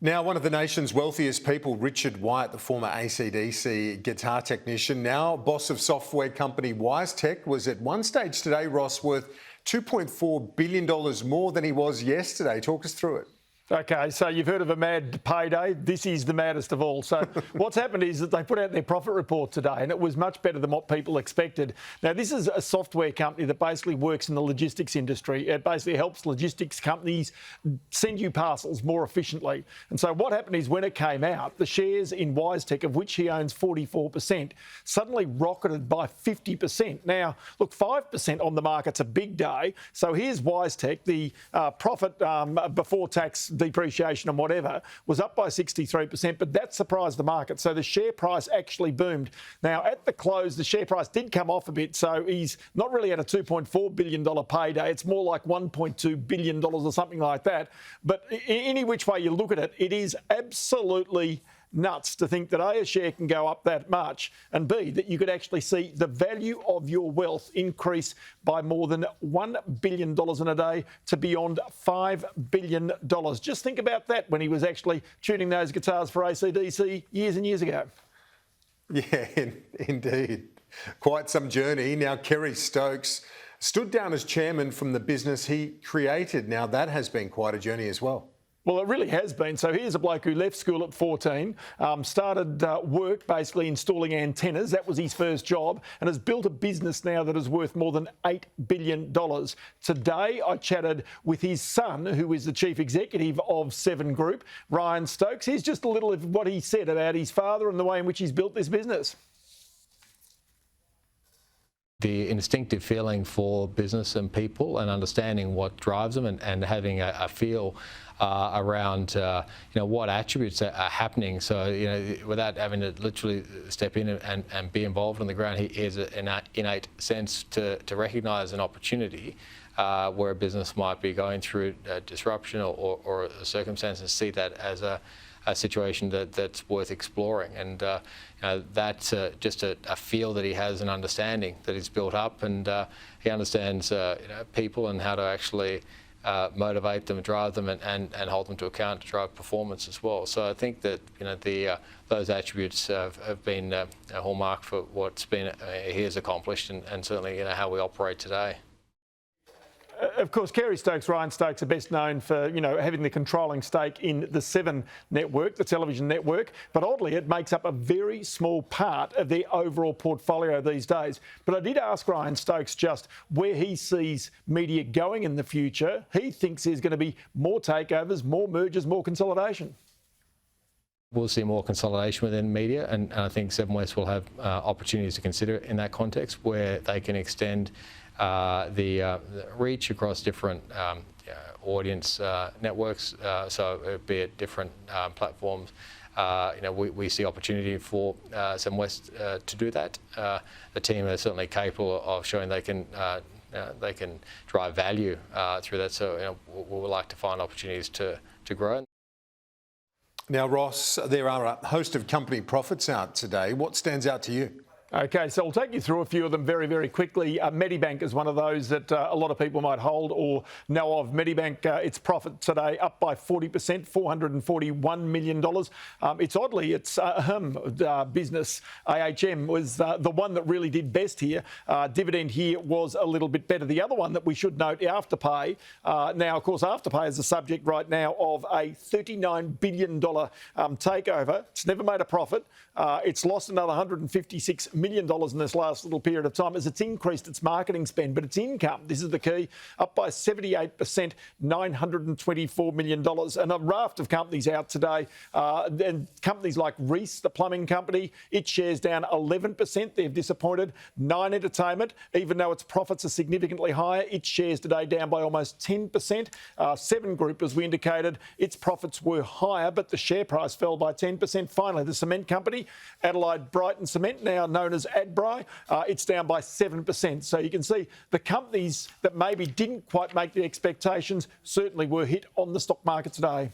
Now, one of the nation's wealthiest people, Richard White, the former ACDC guitar technician, now boss of software company WiseTech, was at one stage today, Ross, worth $2.4 billion more than he was yesterday. Talk us through it. Okay, so you've heard of a mad payday. This is the maddest of all. So what's happened is that they put out their profit report today and it was much better than what people expected. Now, this is a software company that basically works in the logistics industry. It basically helps logistics companies send you parcels more efficiently. And so what happened is when it came out, the shares in WiseTech, of which he owns 44%, suddenly rocketed by 50%. Now, look, 5% on the market's a big day. So here's WiseTech, the profit before tax depreciation and whatever was up by 63%, but that surprised the market. So the share price actually boomed. Now, at the close, the share price did come off a bit, so he's not really at a $2.4 billion payday. It's more like $1.2 billion or something like that. But any which way you look at it, it is absolutely nuts to think that A, a share can go up that much, and B, that you could actually see the value of your wealth increase by more than $1 billion in a day to beyond $5 billion. Just think about that when he was actually tuning those guitars for ACDC years and years ago. Yeah, indeed. Quite some journey. Now, Kerry Stokes stood down as chairman from the business he created. Now, that has been quite a journey as well. Well, it really has been. So here's a bloke who left school at 14, started work basically installing antennas. That was his first job, and has built a business now that is worth more than $8 billion. Today, I chatted with his son, who is the chief executive of Seven Group, Ryan Stokes. Here's just a little of what he said about his father and the way in which he's built this business. The instinctive feeling for business and people and understanding what drives them and having a feel around what attributes are happening. So without having to literally step in and be involved on the ground, he has an innate sense to recognise an opportunity where a business might be going through a disruption or a circumstance, and see that as a situation that's worth exploring. And that's just a feel that he has, an understanding that he's built up, and he understands people and how to actually motivate them, drive them, and hold them to account to drive performance as well. So I think that those attributes have been a hallmark for what's been he has accomplished, and certainly how we operate today. Of course, Kerry Stokes, Ryan Stokes, are best known for having the controlling stake in the Seven network, the television network. But oddly, it makes up a very small part of their overall portfolio these days. But I did ask Ryan Stokes just where he sees media going in the future. He thinks there's going to be more takeovers, more mergers, more consolidation. We'll see more consolidation within media, and I think Seven West will have opportunities to consider in that context, where they can extend the reach across different audience networks, so be it different platforms. We see opportunity for Seven West to do that. The team are certainly capable of showing they can drive value through that. So we would like to find opportunities to grow. Now, Ross, there are a host of company profits out today. What stands out to you? Okay, so I'll take you through a few of them very, very quickly. Medibank is one of those that a lot of people might hold or know of. Medibank, its profit today up by 40%, $441 million. Its business, AHM, was the one that really did best here. Dividend here was a little bit better. The other one that we should note, Afterpay. Now, of course, Afterpay is the subject right now of a $39 billion takeover. It's never made a profit. It's lost another $156 million in this last little period of time as it's increased its marketing spend, but its income, this is the key, up by 78%, $924 million. And a raft of companies out today, and companies like Reece, the plumbing company, its shares down 11%. They've disappointed. Nine Entertainment, even though its profits are significantly higher, its shares today down by almost 10%. Seven Group, as we indicated, its profits were higher, but the share price fell by 10%. Finally, the cement company, Adelaide Brighton Cement, now known as Adbri, it's down by 7%. So you can see the companies that maybe didn't quite make the expectations certainly were hit on the stock market today.